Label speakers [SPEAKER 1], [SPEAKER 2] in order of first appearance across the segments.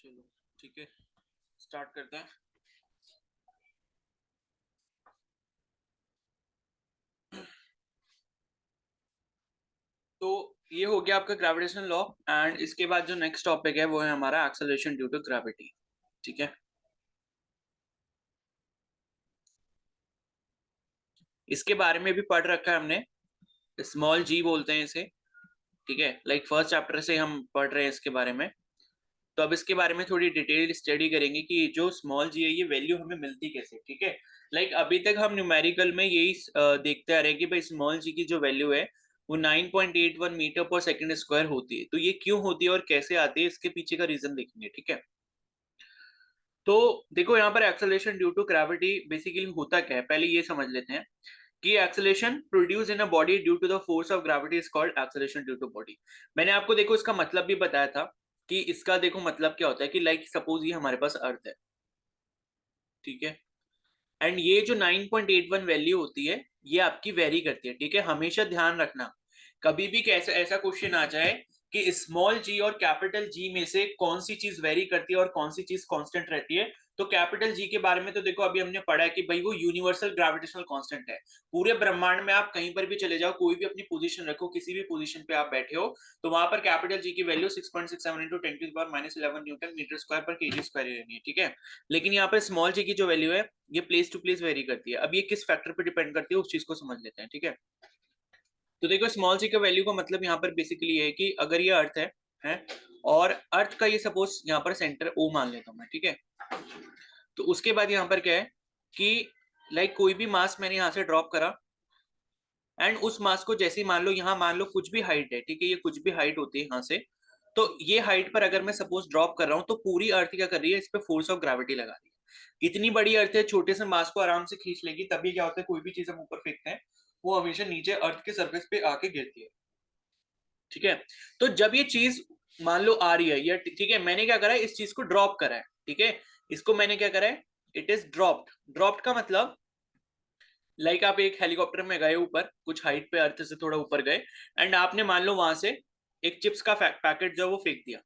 [SPEAKER 1] चलो ठीक है, स्टार्ट करते हैं। तो ये हो गया आपका ग्रेविटेशनल लॉ। एंड इसके बाद जो नेक्स्ट टॉपिक है वो है हमारा एक्सेलरेशन ड्यू टू ग्रेविटी। ठीक है, इसके बारे में भी पढ़ रखा है हमने। स्मॉल जी बोलते हैं इसे। ठीक है, लाइक फर्स्ट चैप्टर से हम पढ़ रहे हैं इसके बारे में। तो अब इसके बारे में थोड़ी डिटेल स्टडी करेंगे कि जो स्मॉल जी है ये वैल्यू हमें मिलती कैसे। ठीक है, लाइक अभी तक हम न्यूमेरिकल में यही देखते आ रहे हैं कि भाई स्मॉल जी की जो वैल्यू है वो 9.81 मीटर पर सेकंड स्क्वायर होती है। तो ये क्यों होती है और कैसे आती है, इसके पीछे का रीजन देखेंगे। ठीक है, तो देखो यहाँ पर acceleration due to gravity basically होता क्या है, पहले ये समझ लेते हैं कि acceleration produce in a body due to the force of gravity is called acceleration due to body. मैंने आपको देखो इसका मतलब भी बताया था कि इसका देखो मतलब क्या होता है कि लाइक सपोज ये हमारे पास अर्थ है। ठीक है, एंड ये जो 9.81 वैल्यू होती है ये आपकी वेरी करती है। ठीक है, हमेशा ध्यान रखना कभी भी कैसे ऐसा क्वेश्चन आ जाए कि स्मॉल जी और कैपिटल जी में से कौन सी चीज वेरी करती है और कौन सी चीज कांस्टेंट रहती है। तो कैपिटल जी के बारे में तो देखो अभी हमने पढ़ा है कि भाई वो यूनिवर्सल ग्रेविटेशनल कांस्टेंट है। पूरे ब्रह्मांड में आप कहीं पर भी चले जाओ, कोई भी अपनी पोजीशन रखो, किसी भी पोजीशन पे आप बैठे हो, तो वहां पर कैपिटल जी की value 6.67 into 10⁻⁻11 newton metre square पर केजी स्क्वायर रहनी है। ठीक है, लेकिन यहाँ पर स्मॉल जी की जो वैल्यू है ये प्लेस टू प्लेस वेरी करती है। अब ये किस फैक्टर पे डिपेंड करती है उस चीज को समझ लेते हैं। ठीक है, तो देखो स्मॉल सी का वैल्यू का मतलब यहाँ पर बेसिकली है कि अगर ये अर्थ है और अर्थ का ये सपोज यहाँ पर सेंटर ओ मान लेता हूँ मैं। ठीक है, तो उसके बाद यहाँ पर क्या है कि लाइक कोई भी मास मैंने यहाँ से ड्रॉप करा एंड उस मास को जैसे ही मान लो यहाँ मान लो कुछ भी हाइट है। ठीक है, ये कुछ भी हाइट होती है यहाँ से, तो ये हाइट पर अगर मैं सपोज ड्रॉप कर रहा हूँ तो पूरी अर्थ क्या कर रही है, इस पे फोर्स ऑफ ग्रेविटी लगा रही है। इतनी बड़ी अर्थ है, छोटे से मास को आराम से खींच लेगी। तभी क्या होता है, कोई भी चीज हम ऊपर फेंकते हैं वो हमेशा नीचे अर्थ के सरफेस पे आके गिरती है। ठीक है, तो जब ये चीज मान लो आ रही है या ठीक है, मैंने क्या करा है, इस चीज को ड्रॉप करा है। ठीक है, इसको मैंने क्या करा है, इट इज ड्रॉप्ड। ड्रॉप्ड का मतलब लाइक आप एक हेलीकॉप्टर में गए ऊपर कुछ हाइट पे, अर्थ से थोड़ा ऊपर गए एंड आपने मान लो वहां से एक चिप्स का पैकेट जो वो फेंक दिया।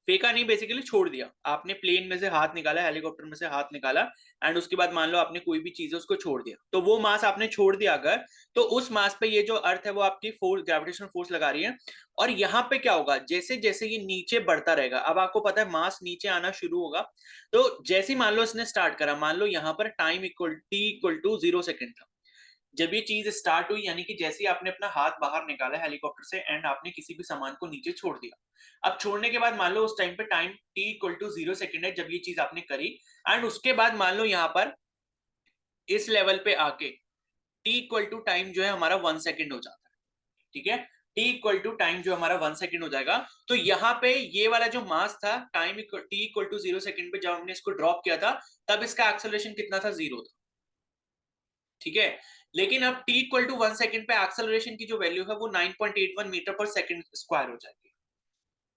[SPEAKER 1] फेंका नहीं, बेसिकली छोड़ दिया। आपने प्लेन में से हाथ निकाला, हेलीकॉप्टर में से हाथ निकाला एंड उसके बाद मान लो आपने कोई भी चीज है उसको छोड़ दिया, तो वो मास आपने छोड़ दिया अगर, तो उस मास पे ये जो अर्थ है वो आपकी फोर्स, ग्रेविटेशनल फोर्स लगा रही है। और यहाँ पे क्या होगा, जैसे जैसे ये नीचे बढ़ता रहेगा, अब आपको पता है मास नीचे आना शुरू होगा। तो जैसे ही मान लो इसने स्टार्ट करा, मान लो यहाँ पर time equal T equal to 0 second था जब ये चीज स्टार्ट हुई, यानी कि जैसे ही आपने अपना हाथ बाहर निकाला हेलीकॉप्टर से एंड आपने किसी भी सामान को नीचे छोड़ दिया। अब छोड़ने के बाद मान लो उस टाइम पे time T equal to 0 second है जब ये चीज आपने करी, एंड उसके बाद मान लो यहाँ पर इस लेवल पे आके टी इक्वल टू टाइम जो है हमारा 1 सेकेंड हो जाता है। ठीक है, टी इक्वल टू टाइम जो हमारा 1 सेकेंड हो जाएगा। तो यहाँ पे ये वाला जो मास था time T equal to 0 second पे जब हमने इसको ड्रॉप किया था, तब इसका एक्सेलरेशन कितना था, 0 था। ठीक है, लेकिन अब t इक्वल टू 1 सेकेंड पे एक्सेलरेशन की जो वैल्यू है वो 9.81 मीटर पर सेकेंड स्क्वायर हो जाएगी।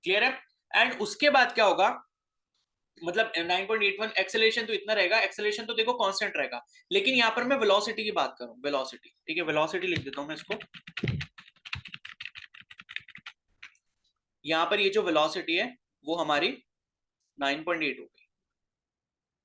[SPEAKER 1] क्लियर है, एंड उसके बाद क्या होगा, मतलब 9.81 एक्सेलरेशन तो इतना रहेगा, एक्सेलरेशन तो देखो कांस्टेंट रहेगा, लेकिन यहाँ पर मैं वेलोसिटी की बात करूं, वेलोसिटी। ठीक है, वेलोसिटी लिख देता हूं मैं इसको। यहाँ पर ये जो वेलोसिटी है वो हमारी 9.8 होगी।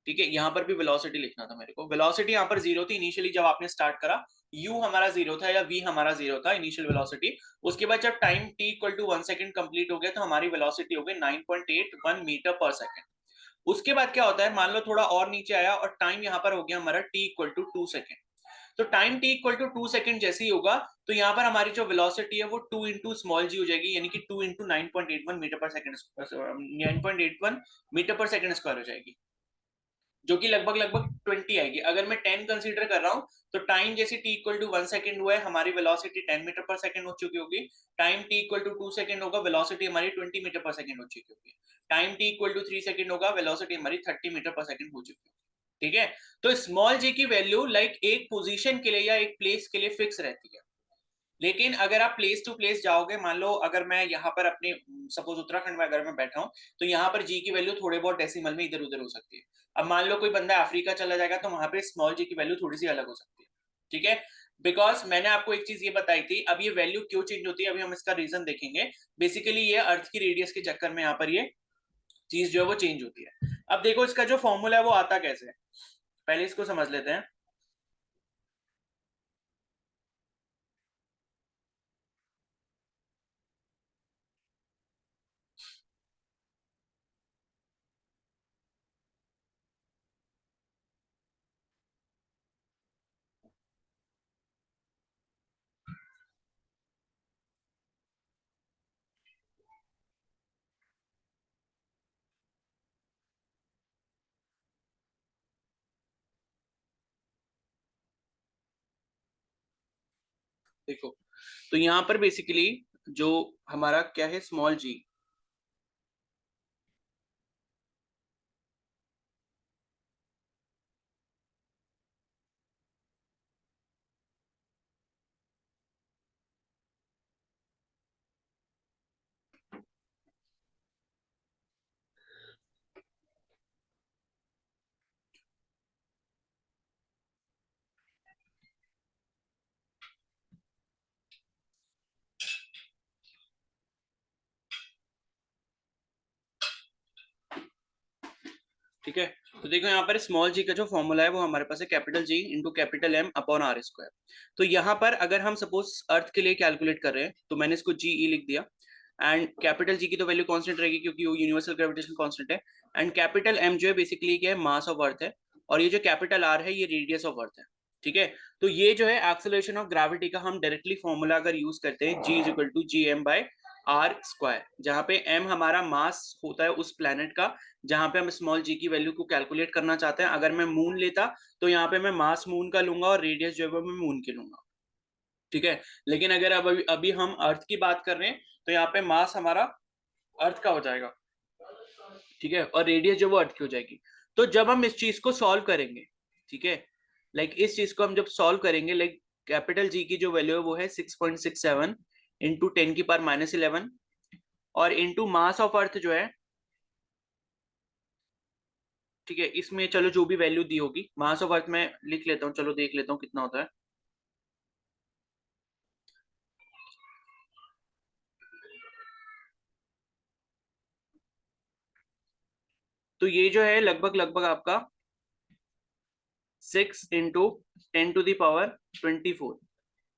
[SPEAKER 1] ठीक है, यहाँ पर भी वेलोसिटी लिखना था मेरे को। वेलोसिटी यहाँ पर 0 थी इनिशियली जब आपने स्टार्ट करा, u हमारा 0 था या v हमारा 0 था इनिशियल वेलोसिटी। उसके बाद जब time t equal to 1 second complete हो गया तो हमारी वेलोसिटी हो गई 9.81 मीटर पर सेकेंड। उसके बाद क्या होता है, मान लो थोड़ा और नीचे आया और टाइम यहाँ पर हो गया हमारा t इक्वल टू 2 सेकेंड। तो time t equal to 2 second जैसे ही होगा तो यहाँ पर हमारी जो वेलोसिटी है वो 2 इंटू स्मॉल जी हो जाएगी, यानी कि 2 इंटू 9.81 मीटर पर सेकेंड, 9.81 मीटर पर सेकेंड स्क्वायर हो जाएगी, जो कि लगभग लगभग 20 आएगी। अगर मैं 10 कंसीडर कर रहा हूँ तो टाइम जैसे t इक्वल टू 1 सेकेंड हुआ है, हमारी वेलोसिटी 10 मीटर पर सेकेंड हो चुकी होगी। Time t equal to 2 second होगा, वेलोसिटी हमारी 20 मीटर पर सेकेंड हो चुकी होगी। Time t equal to 3 second होगा, वेलोसिटी हमारी 30 मीटर पर सेकेंड हो चुकी होगी। ठीक है, तो स्मॉल जी की वैल्यू लाइक एक पोजीशन के लिए या एक प्लेस के लिए फिक्स रहती है। लेकिन अगर आप प्लेस टू प्लेस जाओगे, मान लो अगर मैं यहाँ पर अपने सपोज उत्तराखंड में अगर मैं बैठा हूँ, तो यहाँ पर जी की वैल्यू थोड़े बहुत डेसिमल में इधर उधर हो सकती है। अब मान लो कोई बंदा अफ्रीका चला जाएगा तो वहां पे स्मॉल जी की वैल्यू थोड़ी सी अलग हो सकती है। ठीक है, बिकॉज मैंने आपको एक चीज ये बताई थी, अब ये वैल्यू क्यों चेंज होती है अभी हम इसका रीजन देखेंगे। बेसिकली ये अर्थ की रेडियस के चक्कर में यहाँ पर ये चीज जो है वो चेंज होती है। अब देखो इसका जो फॉर्मूला है वो आता कैसे है, पहले इसको समझ लेते हैं। देखो तो यहाँ पर बेसिकली जो हमारा क्या है, स्मॉल जी। ठीक है, तो देखो यहाँ पर स्मॉल जी का जो फॉर्मूला है वो हमारे पास है capital G into capital M upon R square. तो यहाँ पर अगर हम सपोज अर्थ के लिए कैलकुलेट कर रहे हैं तो मैंने इसको जी ई लिख दिया, एंड कैपिटल जी की तो वैल्यू कांस्टेंट रहेगी क्योंकि वो यूनिवर्सल ग्रेविटेशन कांस्टेंट है, एंड कैपिटल एम जो है बेसिकली क्या है, मास ऑफ अर्थ है, और ये जो कैपिटल आर है ये रेडियस ऑफ अर्थ है। ठीक है, तो ये जो है एक्सेलरेशन ऑफ ग्रेविटी का हम डायरेक्टली फॉर्मूला अगर यूज करते हैं, G is equal to G M by R square, जहां पे एम हमारा मास होता है उस प्लेनेट का जहां पे हम स्मॉल जी की वैल्यू को कैलकुलेट करना चाहते हैं। अगर मैं मून लेता तो यहाँ पे मैं मास मून का लूंगा और रेडियस जो है वो मैं मून की लूंगा। ठीक है, लेकिन अगर अब अभी हम अर्थ की बात कर रहे हैं तो यहाँ पे मास हमारा अर्थ का हो जाएगा, ठीक है, और रेडियस जो वो अर्थ की हो जाएगी। तो जब हम इस चीज को सॉल्व करेंगे, ठीक है, लाइक इस चीज को हम जब सॉल्व करेंगे, लाइक कैपिटल जी की जो वैल्यू है वो है 6.67 इंटू 10⁻11, और इंटू मास ऑफ अर्थ जो है, ठीक है, इसमें चलो जो भी वैल्यू दी होगी मास ऑफ अर्थ में लिख लेता हूँ, चलो देख लेता हूँ कितना होता है। तो ये जो है लगभग लगभग आपका 6 इंटू 10⁻24,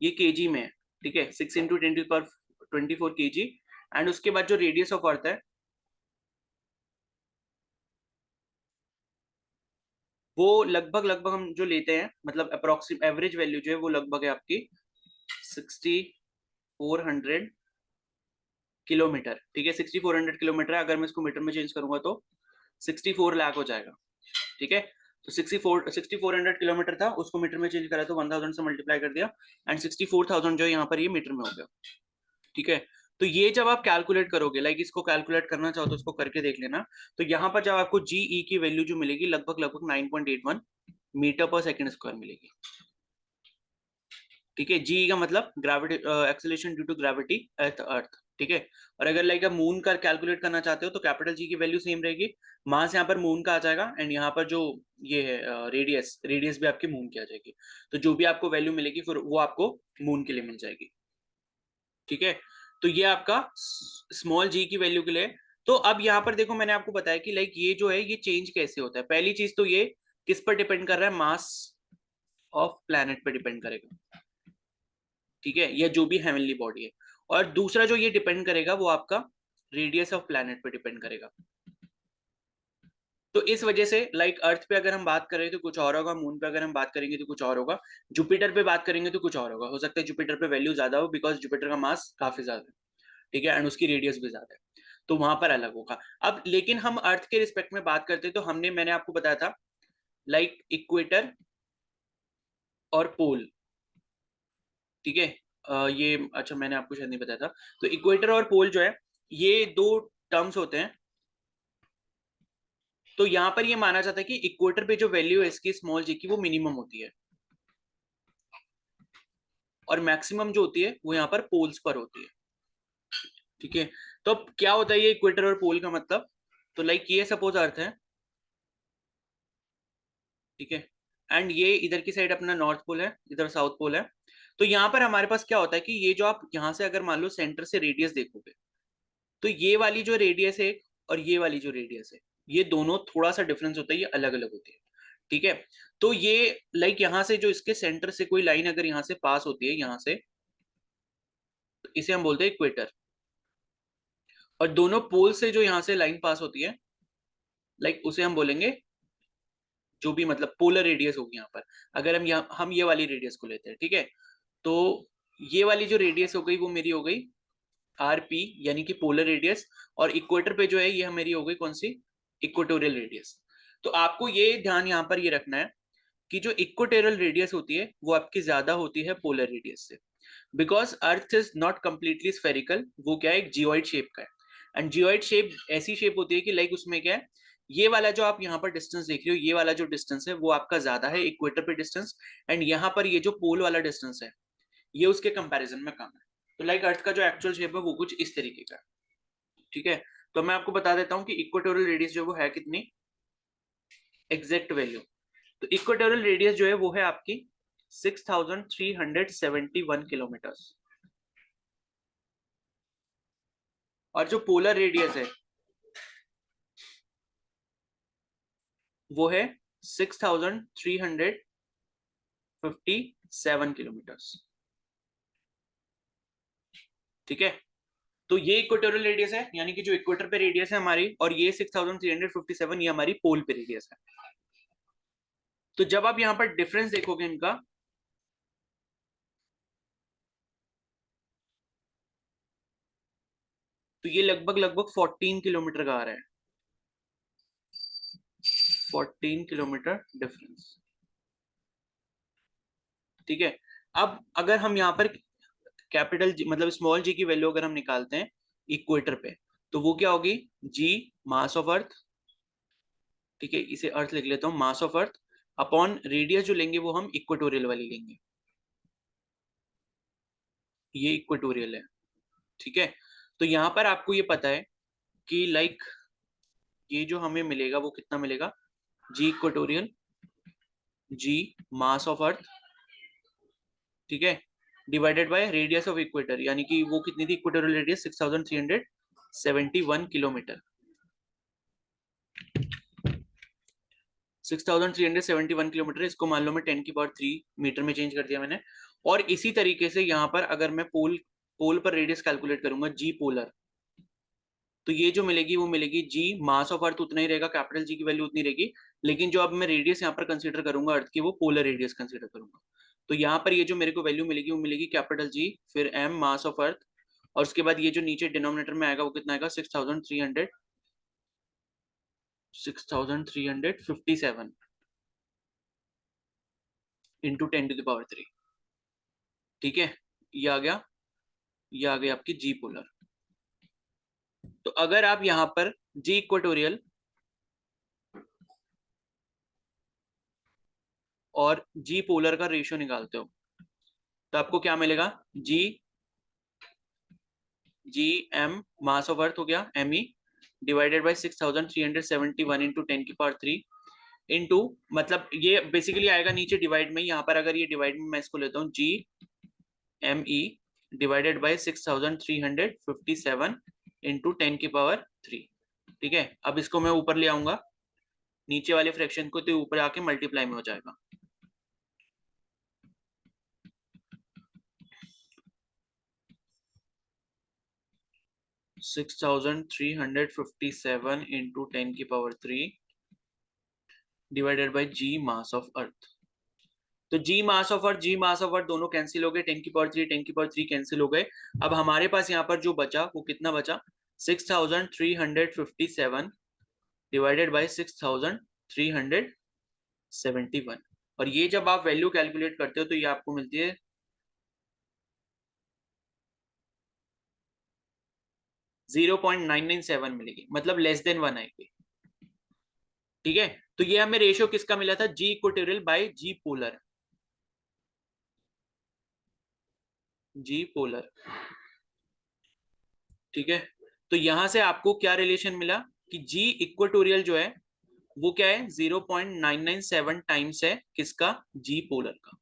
[SPEAKER 1] ये केजी में है। ठीक है, 6 इंटू 10⁻24 केजी। एंड उसके बाद जो रेडियस ऑफ अर्थ है वो लगभग लगभग हम जो लेते हैं, मतलब अप्रोक्सीम एवरेज वैल्यू जो है वो लगभग है आपकी 6400 किलोमीटर। ठीक है, 6400 किलोमीटर है, अगर मैं इसको मीटर में चेंज करूंगा तो 64 लाख हो जाएगा। ठीक है, तो 6400 किलोमीटर था, उसको मीटर में चेंज करा तो 1000 से मल्टीप्लाई कर दिया, एंड 64,000 जो यहाँ पर ये मीटर में हो गया। ठीक है, तो ये जब आप कैलकुलेट करोगे, लाइक इसको कैलकुलेट करना चाहो तो इसको करके देख लेना। तो यहाँ पर जब आपको जीई की वैल्यू जो मिलेगी लगभग लगभग 9.81 मीटर पर सेकंड स्क्वायर मिलेगी। ठीक है, जी का मतलब gravity, acceleration due to gravity at earth. ठीक है, और अगर लाइक आप मून का कैलकुलेट करना चाहते हो तो कैपिटल जी की वैल्यू सेम रहेगी, मास यहाँ पर मून का आ जाएगा, एंड यहाँ पर जो ये है रेडियस, रेडियस भी आपकी मून की आ जाएगी। तो जो भी आपको वैल्यू मिलेगी फिर वो आपको मून के लिए मिल जाएगी। ठीक है, तो ये आपका स्मॉल जी की वैल्यू के लिए। तो अब यहाँ पर देखो मैंने आपको बताया कि लाइक ये जो है ये चेंज कैसे होता है। पहली चीज तो ये किस पर डिपेंड कर रहा है, मास ऑफ प्लैनेट पर डिपेंड करेगा। ठीक है, या जो भी हेवनली बॉडी है। और दूसरा जो ये डिपेंड करेगा वो आपका रेडियस ऑफ प्लैनेट पे डिपेंड करेगा। तो इस वजह से लाइक अर्थ पे अगर हम बात करें तो कुछ और होगा, मून पे अगर हम बात करेंगे तो कुछ और होगा, जुपिटर पे बात करेंगे तो कुछ और होगा। हो सकता है जुपिटर पे वैल्यू ज्यादा हो बिकॉज जुपिटर का मास काफी ज्यादा है। ठीक है, एंड उसकी रेडियस भी ज्यादा है, तो वहां पर अलग होगा। अब लेकिन हम अर्थ के रिस्पेक्ट में बात करते हैं तो मैंने आपको बताया था लाइक इक्वेटर और पोल। ठीक है, ये अच्छा मैंने आपको शायद नहीं बताया था। तो इक्वेटर और पोल जो है ये दो टर्म्स होते हैं। तो यहाँ पर ये माना जाता है कि इक्वेटर पे जो वैल्यू है इसकी स्मॉल जी की वो मिनिमम होती है, और मैक्सिमम जो होती है वो यहाँ पर पोल्स पर होती है। ठीक है, तो अब क्या होता है ये इक्वेटर और पोल का मतलब, तो लाइक ये सपोज अर्थ है। ठीक है, एंड ये इधर की साइड अपना नॉर्थ पोल है, इधर साउथ पोल है। तो यहाँ पर हमारे पास क्या होता है कि ये जो आप यहाँ से अगर मान लो सेंटर से रेडियस देखोगे तो ये वाली जो रेडियस है और ये वाली जो रेडियस है, ये दोनों थोड़ा सा डिफरेंस होता है, ये अलग अलग होती है, ठीक है। तो ये लाइक यहाँ से जो इसके सेंटर से कोई लाइन अगर यहाँ से पास होती है यहाँ से, तो इसे हम बोलते हैं इक्वेटर। और दोनों पोल से जो यहाँ से लाइन पास होती है, लाइक उसे हम बोलेंगे, जो भी मतलब पोलर रेडियस होगी यहाँ पर, अगर हम ये वाली रेडियस को लेते हैं, ठीक है। तो ये वाली जो रेडियस हो गई वो मेरी हो गई आर पी, यानी कि पोलर रेडियस। और इक्वेटर पे जो है ये मेरी हो गई कौन सी, इक्वेटोरियल रेडियस। तो आपको ये ध्यान यहाँ पर ये रखना है कि जो इक्वेटोरियल रेडियस होती है वो आपकी ज्यादा होती है पोलर रेडियस से, because earth is not completely spherical, वो क्या है, एक जियोइड शेप का है। एंड जियोइड शेप ऐसी शेप होती है कि लाइक उसमें क्या है, ये वाला जो आप यहाँ पर डिस्टेंस देख रहे हो, ये वाला जो डिस्टेंस है वो आपका ज्यादा है इक्वेटर पे डिस्टेंस, एंड यहाँ पर ये जो पोल वाला डिस्टेंस है ये उसके कंपैरिजन में कम है। तो लाइक अर्थ का जो एक्चुअल शेप है वो कुछ इस तरीके का है, ठीक है। तो मैं आपको बता देता हूँ कि इक्वेटोरियल रेडियस जो वो है कितनी, एग्जैक्ट वैल्यू। तो इक्वेटोरियल रेडियस जो है वो है आपकी 6371 किलोमीटर। और जो पोलर रेडियस है वो है 6357 किलोमीटर, ठीक है। तो ये इक्वेटोरियल रेडियस है, यानी कि जो इक्वेटर पे रेडियस है हमारी, और ये 6357 ये हमारी पोल पे रेडियस है। तो जब आप यहां पर डिफरेंस देखोगे इनका, तो ये लगभग लगभग 14 किलोमीटर का आ रहा है, 14 किलोमीटर डिफरेंस, ठीक है। अब अगर हम यहाँ पर कैपिटल जी मतलब स्मॉल जी की वैल्यू अगर हम निकालते हैं इक्वेटर पे, तो वो क्या होगी, जी मास ऑफ अर्थ, ठीक है, इसे अर्थ लिख लेता हूँ, मास ऑफ अर्थ अपॉन रेडियस जो लेंगे वो हम इक्वेटोरियल वाली लेंगे, ये इक्वेटोरियल है, ठीक है। तो यहाँ पर आपको ये पता है कि लाइक ये जो हमें मिलेगा वो कितना मिलेगा, जी इक्वेटोरियल, जी मास ऑफ अर्थ, ठीक है, divided by radius of equator, यानी कि वो कितनी थी इक्वेटोरियल रेडियस, 6371 किलोमीटर, 6371 किलोमीटर, इसको मान लो मैं 10⁻³ मीटर में चेंज कर दिया मैंने। और इसी तरीके से यहाँ पर अगर मैं पोल पोल पर रेडियस कैलकुलेट करूंगा, जी पोलर, तो ये जो मिलेगी वो मिलेगी जी मास ऑफ अर्थ उतना ही रहेगा, कैपिटल जी की वैल्यू उतनी रहेगी, लेकिन जो अब मैं रेडियस यहाँ पर कंसीडर करूंगा अर्थ की, वो पोलर रेडियस कंसीडर करूंगा। तो यहाँ पर ये जो मेरे को वैल्यू मिलेगी वो मिलेगी कैपिटल जी, फिर एम मास ऑफ अर्थ, और उसके बाद ये जो नीचे डिनोमिनेटर में आएगा वो कितना आएगा, 6357 इंटू 10⁻³, ठीक है। ये आ गया, ये आ गई आपकी जी पोलर। तो अगर आप यहाँ पर जी इक्वेटोरियल और जी पोलर का रेशियो निकालते हो, तो आपको क्या मिलेगा, जी G M mass of earth हो गया M E, divided by 6371 into 10⁻³ into, मतलब ये बेसिकली आएगा नीचे डिवाइड में, यहाँ पर अगर ये डिवाइड में मैं इसको लेता हूँ, G M E divided by 6357 into 10⁻³, ठीक है। अब इसको मैं ऊपर ले आऊंगा नीचे वाले फ्रैक्शन को, तो ऊपर आके मल्टीप्लाई में हो जाएगा, 6357 into 10⁻³ divided by G mass of earth. तो G mass of earth, ji mass of अर्थ दोनों कैंसिल हो गए, 10⁻³ कैंसिल हो गए। अब हमारे पास यहाँ पर जो बचा वो कितना बचा, 6357 डिवाइडेड बाई 6371। और ये जब आप वैल्यू कैलकुलेट करते हो तो ये आपको मिलती है 0.997 मिलेगी, मतलब लेस देन 1 आएगी, ठीक है। तो ये हमें रेशियो किसका मिला था, जी इक्वेटोरियल बाय जी पोलर, जी पोलर, ठीक है। तो यहां से आपको क्या रिलेशन मिला कि जी इक्वेटोरियल जो है वो क्या है, 0.997 टाइम्स है किसका, जी पोलर का।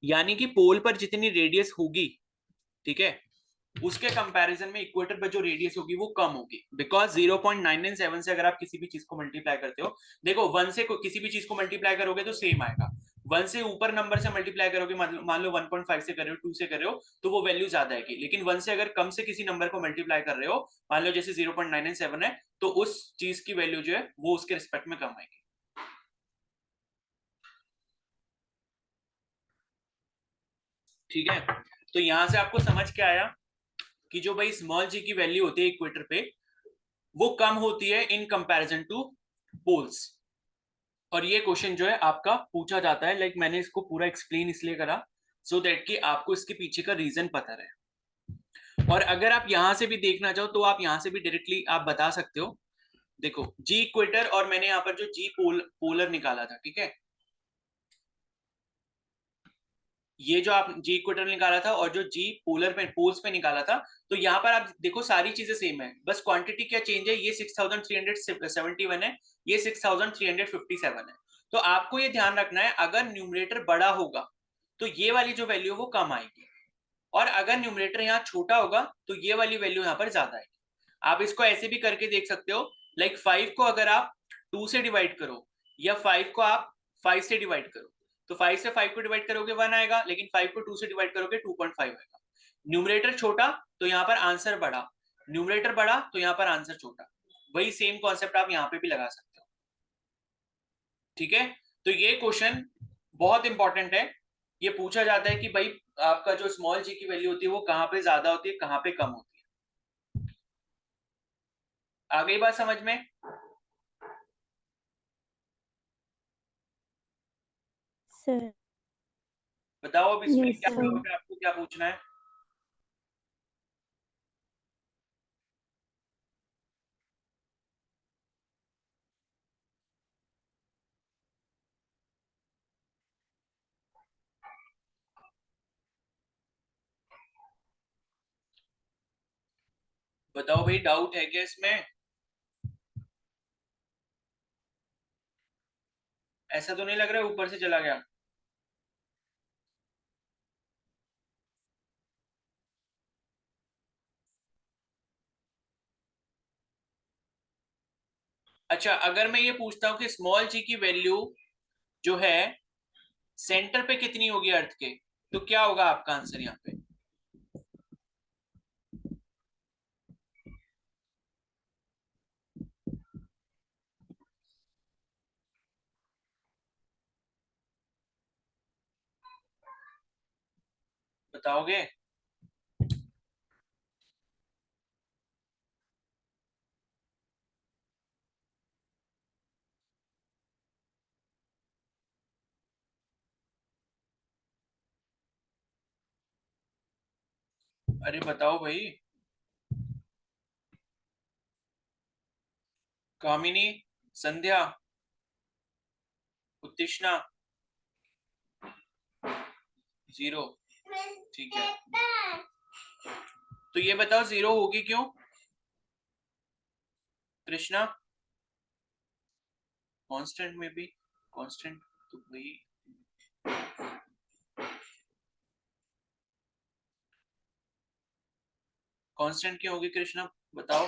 [SPEAKER 1] यानी कि पोल पर जितनी रेडियस होगी, ठीक है, उसके कंपैरिजन में इक्वेटर पे जो रेडियस होगी वो कम होगी, बिकॉज 0.997 से अगर आप किसी भी चीज को मल्टीप्लाई करते हो, देखो 1 से किसी भी चीज को मल्टीप्लाई करोगे तो सेम आएगा, 1 से ऊपर नंबर से मल्टीप्लाई करोगे, मान लो 1.5 से कर रहे हो, 2 से कर रहे हो, तो वो वैल्यू ज्यादा आएगी, लेकिन 1 से अगर कम से किसी नंबर को मल्टीप्लाई कर रहे हो, मान लो जैसे 0.997 है, तो उस चीज की वैल्यू जो है वो उसके रिस्पेक्ट में कम आएगी। ठीक है, तो यहां से आपको समझ के आया कि जो भाई स्मॉल जी की वैल्यू होती है इक्वेटर पे, वो कम होती है इन कंपैरिजन टू पोल्स। और ये क्वेश्चन जो है आपका पूछा जाता है, लाइक मैंने इसको पूरा एक्सप्लेन इसलिए करा सो दैट कि आपको इसके पीछे का रीजन पता रहे। और अगर आप यहां से भी देखना चाहो तो आप यहां से भी डायरेक्टली आप बता सकते हो। देखो जी इक्वेटर, और मैंने यहाँ पर जो जी पोलर निकाला था, ठीक है, ये जो आप जी इक्वेटर निकाला था और जो जी पोलर पे पोल्स पे निकाला था, तो यहाँ पर आप देखो सारी चीजें सेम है, बस क्वांटिटी क्या चेंज है, ये 6371 है, ये 6357 है। तो आपको ये ध्यान रखना है, अगर न्यूमरेटर बड़ा होगा तो ये वाली जो वैल्यू वो कम आएगी, और अगर न्यूमरेटर यहाँ छोटा होगा तो ये वाली वैल्यू यहाँ पर ज्यादा आएगी। आप इसको ऐसे भी करके देख सकते हो, लाइक 5 को अगर आप 2 से डिवाइड करो, या 5 को आप 5 से डिवाइड करो, तो 5 से 5 को डिवाइड करोगे 1 आएगा, लेकिन 5 को 2 से डिवाइड करोगे 2.5 आएगा। न्यूमरेटर छोटा तो यहाँ पर आंसर बड़ा, न्यूमरेटर बड़ा तो यहाँ पर आंसर छोटा। वही सेम कॉन्सेप्ट आप यहाँ पे भी लगा सकते हो। ठीक है, तो ये क्वेश्चन बहुत इंपॉर्टेंट है। ये पूछा जाता है कि भाई आपका जो स्मॉल जी की वैल्यू होती है वो कहाँ पे ज्यादा होती है, कहाँ पे कम होती है। आ गई बात समझ में?
[SPEAKER 2] सर
[SPEAKER 1] बताओ अब इसमें
[SPEAKER 2] यस
[SPEAKER 1] क्या
[SPEAKER 2] सर।
[SPEAKER 1] डाउट है, आपको क्या पूछना है? बताओ भाई, डाउट है क्या इसमें? ऐसा तो नहीं लग रहा है ऊपर से चला गया? अच्छा, अगर मैं ये पूछता हूँ कि स्मॉल जी की वैल्यू जो है सेंटर पे कितनी होगी अर्थ के, तो क्या होगा आपका आंसर यहाँ पे? बताओगे? अरे बताओ भाई। कामिनी, संध्या, उत्तिष्णा, 0। ठीक है, तो ये बताओ 0 होगी क्यों? कृष्णा, कांस्टेंट में भी कांस्टेंट, तो भाई कांस्टेंट क्यों होगी कृष्णा, बताओ।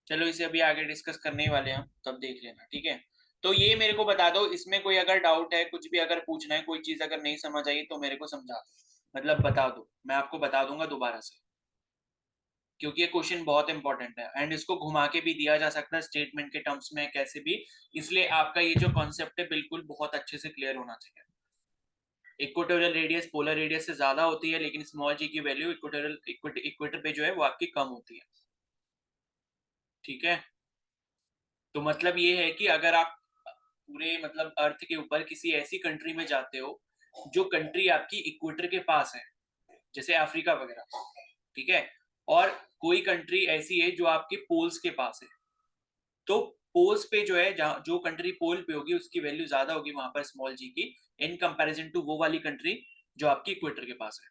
[SPEAKER 1] चलो इसे अभी आगे डिस्कस करने ही वाले हैं, तब देख लेना, ठीक है। तो ये मेरे को बता दो, इसमें कोई अगर डाउट है, कुछ भी अगर पूछना है, कोई चीज अगर नहीं समझ आई तो मेरे को समझा दो, मतलब बता दो, मैं आपको बता दूंगा दोबारा से, क्योंकि ये क्वेश्चन बहुत इंपॉर्टेंट है, एंड इसको घुमा के भी दिया जा सकता है स्टेटमेंट के टर्म्स में कैसे भी, इसलिए आपका ये जो कॉन्सेप्ट है बिल्कुल बहुत अच्छे से क्लियर होना चाहिए। इक्वेटोरियल रेडियस पोलर रेडियस से ज्यादा होती है, लेकिन स्मॉल जी की वैल्यू इक्वेटर पे जो है वो आपकी कम होती है। ठीक है, तो मतलब ये है कि अगर आप पूरे मतलब अर्थ के ऊपर किसी ऐसी कंट्री में जाते हो जो कंट्री आपकी इक्वेटर के पास है, जैसे अफ्रीका वगैरह, ठीक है, और कोई कंट्री ऐसी है जो आपके पोल्स के पास है, तो पोल्स पे जो है, जहाँ जो कंट्री पोल पे होगी उसकी वैल्यू ज्यादा होगी वहां पर स्मॉल जी की, इन कंपैरिजन टू वो वाली कंट्री जो आपकी इक्वेटर के पास है।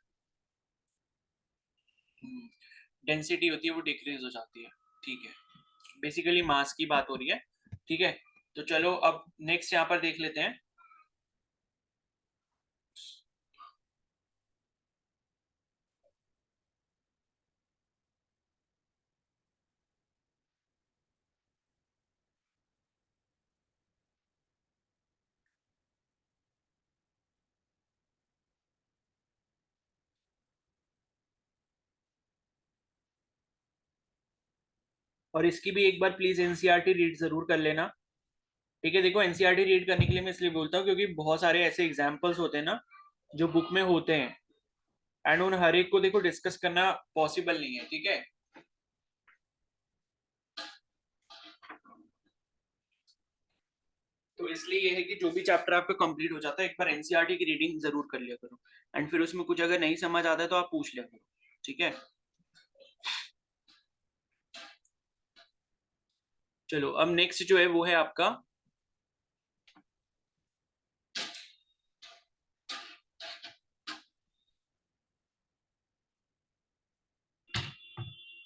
[SPEAKER 1] डेंसिटी होती है वो डिक्रीज हो जाती है। ठीक है, बेसिकली मास की बात हो रही है, ठीक है। तो चलो अब नेक्स्ट यहाँ पर देख लेते हैं। और इसकी भी एक बार प्लीज एनसीईआरटी रीड जरूर कर लेना, ठीक है। देखो एनसीईआरटी रीड करने के लिए मैं इसलिए बोलता हूँ क्योंकि बहुत सारे ऐसे एग्जाम्पल्स होते हैं ना जो बुक में होते हैं, एंड उन हर एक को देखो डिस्कस करना पॉसिबल नहीं है, ठीक है। तो इसलिए ये है कि जो भी चैप्टर आपका कंप्लीट हो जाता है एक बार एनसीईआरटी की रीडिंग जरूर कर लिया करो, एंड फिर उसमें कुछ अगर नहीं समझ आता है तो आप पूछ लिया करो, ठीक है। चलो अब नेक्स्ट जो है वो है आपका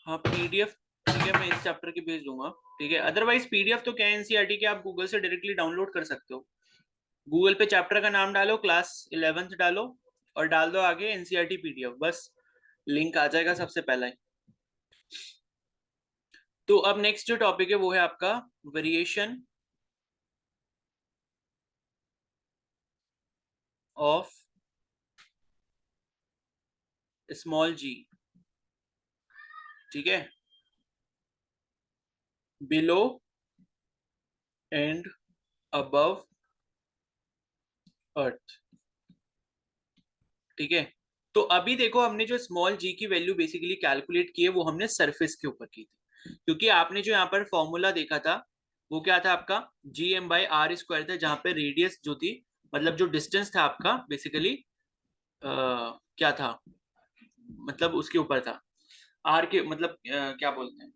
[SPEAKER 1] हाँ पीडीएफ, ठीक है मैं इस चैप्टर की भेज दूंगा, ठीक है। अदरवाइज पीडीएफ तो क्या है एनसीईआरटी के आप गूगल से डायरेक्टली डाउनलोड कर सकते हो। गूगल पे चैप्टर का नाम डालो, क्लास 11th डालो, और डाल दो आगे एनसीईआरटी पीडीएफ, बस लिंक आ जाएगा सबसे पहला ही। तो अब नेक्स्ट जो टॉपिक है वो है आपका वेरिएशन ऑफ स्मॉल जी, ठीक है, बिलो एंड अबव अर्थ, ठीक है। तो अभी देखो हमने जो स्मॉल जी की वैल्यू बेसिकली कैलकुलेट की है वो हमने सरफेस के ऊपर की थी, क्योंकि आपने जो यहाँ पर फॉर्मूला देखा था वो क्या था आपका GM/R² था, जहां पे रेडियस जो थी मतलब जो डिस्टेंस था आपका बेसिकली क्या था, मतलब उसके ऊपर था आर के, मतलब क्या बोलते हैं,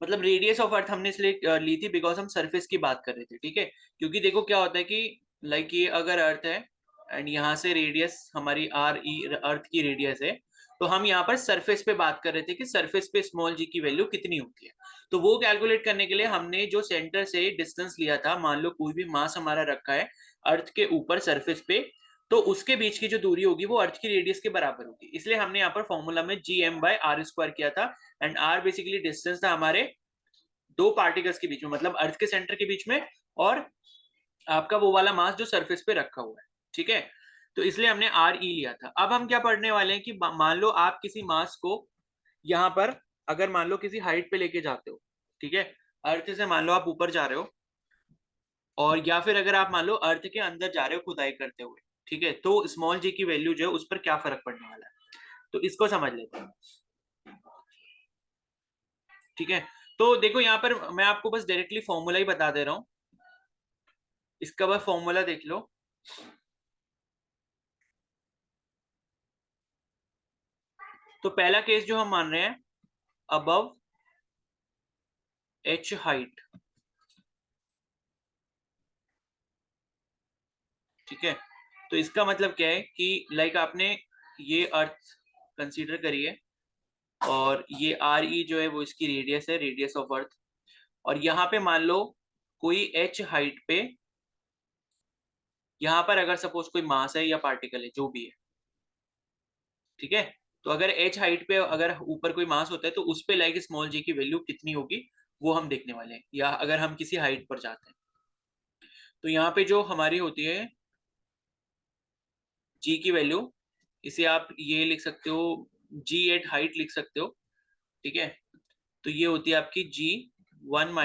[SPEAKER 1] मतलब रेडियस ऑफ अर्थ हमने इसलिए ली थी बिकॉज हम सरफेस की बात कर रहे थे, ठीक है। क्योंकि देखो क्या होता है कि लाइक ये अगर अर्थ है एंड यहाँ से रेडियस हमारी RE अर्थ की रेडियस है, तो हम यहाँ पर सरफेस पे बात कर रहे थे कि सरफेस पे स्मॉल जी की वैल्यू कितनी होती है। तो वो कैलकुलेट करने के लिए हमने जो सेंटर से डिस्टेंस लिया था, मान लो कोई भी मास हमारा रखा है अर्थ के ऊपर सरफेस पे, तो उसके बीच की जो दूरी होगी वो अर्थ की रेडियस के बराबर होगी, इसलिए हमने यहाँ पर फॉर्मूला में GM/R² किया था। एंड R बेसिकली डिस्टेंस था हमारे दो पार्टिकल्स के बीच में, मतलब अर्थ के सेंटर के बीच में और आपका वो वाला मास जो सरफेस पे रखा हुआ है, ठीक है। तो इसलिए हमने RE लिया था। अब हम क्या पढ़ने वाले हैं कि मान लो आप किसी मास को यहाँ पर अगर मान लो किसी हाइट पे लेके जाते हो, ठीक है, अर्थ से मान लो आप ऊपर जा रहे हो, और या फिर अगर आप मान लो अर्थ के अंदर जा रहे हो खुदाई करते हुए, ठीक है, तो स्मॉल जी की वैल्यू जो है उस पर क्या फर्क पड़ने वाला है, तो इसको समझ लेते हैं, ठीक है। तो देखो यहाँ पर मैं आपको बस डायरेक्टली फॉर्मूला ही बता दे रहा हूँ, इसका बस फॉर्मूला देख लो। तो पहला केस जो हम मान रहे हैं अबव H हाइट, ठीक है। तो इसका मतलब क्या है कि लाइक आपने ये अर्थ कंसीडर करिए, और ये RE जो है वो इसकी रेडियस है, रेडियस ऑफ अर्थ, और यहाँ पे मान लो कोई H हाइट पे, यहाँ पर अगर सपोज कोई मास है या पार्टिकल है जो भी है, ठीक है। तो अगर H हाइट पे अगर ऊपर कोई मास होता है तो उस पे लाइक स्मॉल जी की वैल्यू कितनी होगी वो हम देखने वाले हैं, या अगर हम किसी हाइट पर जाते हैं। तो यहाँ पे जो हमारी होती है जी की वैल्यू, इसे आप ये लिख सकते हो, G@ हाइट लिख सकते हो, ठीक है। तो ये होती है आपकी G1 -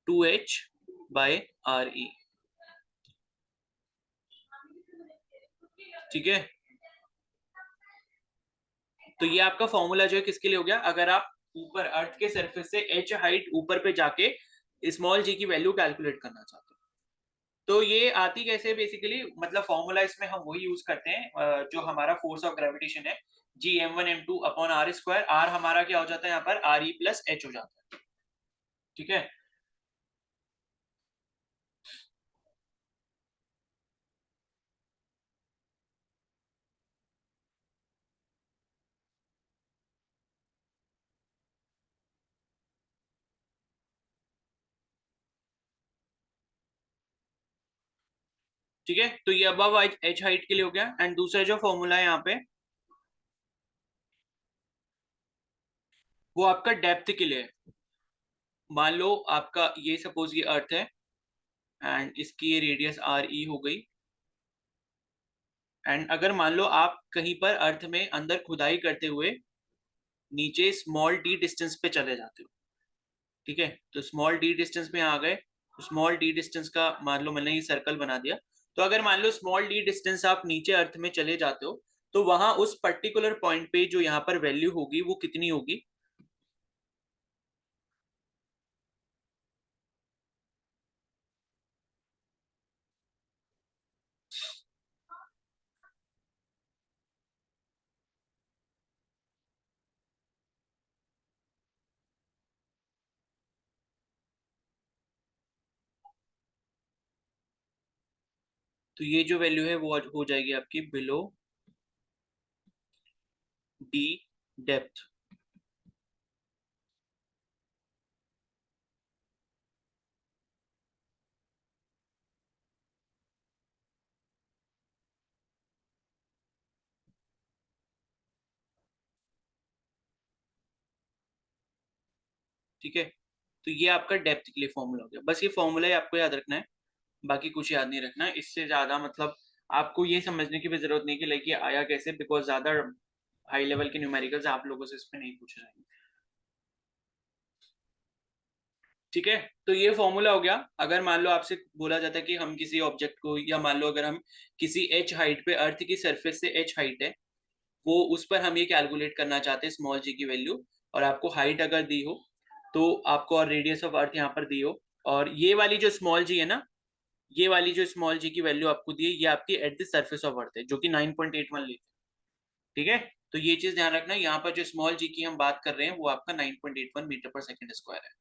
[SPEAKER 1] 2H/RE, ठीक है। तो ये आपका फॉर्मूला जो है किसके लिए हो गया, अगर आप ऊपर अर्थ के सरफेस से H हाइट ऊपर पे जाके स्मॉल जी की वैल्यू कैलकुलेट करना चाहते हो। तो ये आती कैसे बेसिकली, मतलब फॉर्मूला इसमें हम वही यूज करते हैं जो हमारा फोर्स ऑफ ग्रेविटेशन है, G(m1m2/R²), R हमारा क्या हो जाता है यहाँ पर RE+H हो जाता है, ठीक है। ठीक है, तो ये अबव एच हाइट के लिए हो गया। एंड दूसरा जो फॉर्मूला है यहाँ पे वो आपका डेप्थ के लिए है। मान लो आपका ये सपोज ये अर्थ है एंड इसकी ये रेडियस आर ई हो गई। एंड अगर मान लो आप कहीं पर अर्थ में अंदर खुदाई करते हुए नीचे स्मॉल डी डिस्टेंस पे चले जाते हो, ठीक है, तो स्मॉल डी डिस्टेंस में आ गए, तो स्मॉल डी डिस्टेंस का मान लो मैंने ये सर्कल बना दिया। तो अगर मान लो स्मॉल डी डिस्टेंस आप नीचे अर्थ में चले जाते हो तो वहां उस पर्टिकुलर पॉइंट पे जो यहाँ पर वैल्यू होगी वो कितनी होगी? तो ये जो वैल्यू है वो हो जाएगी आपकी बिलो डी डेप्थ। ठीक है, तो ये आपका डेप्थ के लिए फॉर्मूला हो गया। बस ये फॉर्मूला ही आपको याद रखना है, बाकी कुछ याद नहीं रखना है। इससे ज्यादा मतलब आपको ये समझने की भी जरूरत नहीं कि लाइक ये आया कैसे, बिकॉज ज्यादा हाई लेवल के न्यूमेरिकल्स आप लोगों से इस पे नहीं पूछे जाएंगे। ठीक है, तो ये फॉर्मूला हो गया। अगर मान लो आपसे बोला जाता है कि हम किसी ऑब्जेक्ट को, या मान लो अगर हम किसी एच हाइट पे, अर्थ की सरफेस से एच हाइट है, वो उस पर हम ये कैलकुलेट करना चाहते हैं स्मॉल जी की वैल्यू, और आपको हाइट अगर दी हो तो आपको, और रेडियस ऑफ अर्थ यहाँ पर दी हो, और ये वाली जो स्मॉल जी है ना, ये वाली जो स्मॉल जी की वैल्यू आपको दी है ये आपकी at the surface of earth है जो कि 9.81 ली थी। ठीक है, तो ये चीज ध्यान रखना, यहाँ पर जो स्मॉल जी की हम बात कर रहे हैं वो आपका 9.81 मीटर पर सेकेंड स्क्वायर है।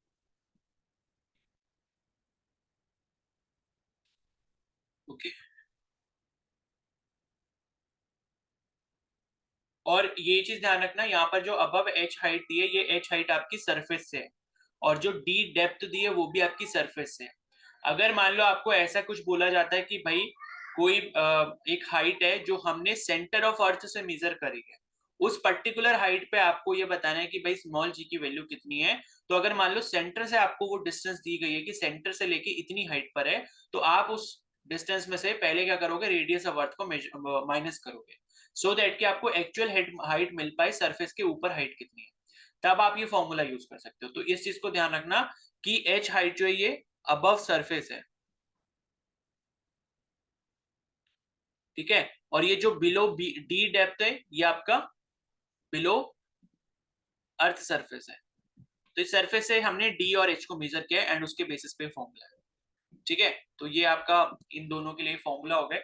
[SPEAKER 1] ओके, और ये चीज ध्यान रखना, यहाँ पर जो अबव एच हाइट दी है ये एच हाइट आपकी सरफेस से है, और जो डी डेप्थ दी है वो भी आपकी सरफेस से है। अगर मान लो आपको ऐसा कुछ बोला जाता है कि भाई कोई एक हाइट है जो हमने सेंटर ऑफ अर्थ से मेजर करी है, उस पर्टिकुलर हाइट पे आपको ये बताना है कि भाई स्मॉल जी की वैल्यू कितनी है। तो अगर मान लो सेंटर से आपको वो डिस्टेंस दी गई है कि सेंटर से लेके इतनी हाइट पर है, तो आप उस डिस्टेंस में से पहले क्या करोगे, रेडियस ऑफ अर्थ को माइनस करोगे, सो दैट कि आपको एक्चुअल हेड हाइट मिल पाए सरफेस के ऊपर हाइट कितनी है। तब आप ये फॉर्मूला यूज कर सकते हो। तो इस चीज को ध्यान रखना कि एच हाइट जो है ये अबव सरफेस है। ठीक है, और ये जो बिलो डी डेप्थ है ये आपका बिलो अर्थ सरफेस है। तो इस सरफेस से हमने डी और एच को मेजर किया एंड उसके बेसिस पे फॉर्मूला है। ठीक है, तो ये आपका इन दोनों के लिए फॉर्मूला हो गए।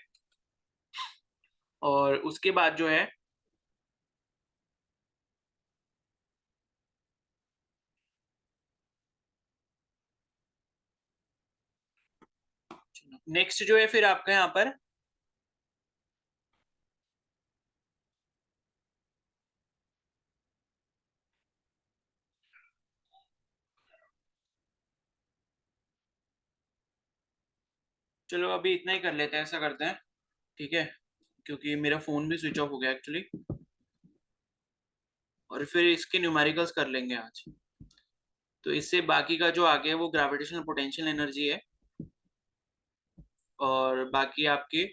[SPEAKER 1] और उसके बाद जो है नेक्स्ट जो है फिर आपका यहाँ पर, चलो अभी इतना ही कर लेते हैं, ऐसा करते हैं। ठीक है, क्योंकि मेरा फोन भी स्विच ऑफ हो गया एक्चुअली, और फिर इसके न्यूमेरिकल्स कर लेंगे आज। तो इससे बाकी का जो आगे है वो ग्रेविटेशनल पोटेंशियल एनर्जी है, और बाकी आपके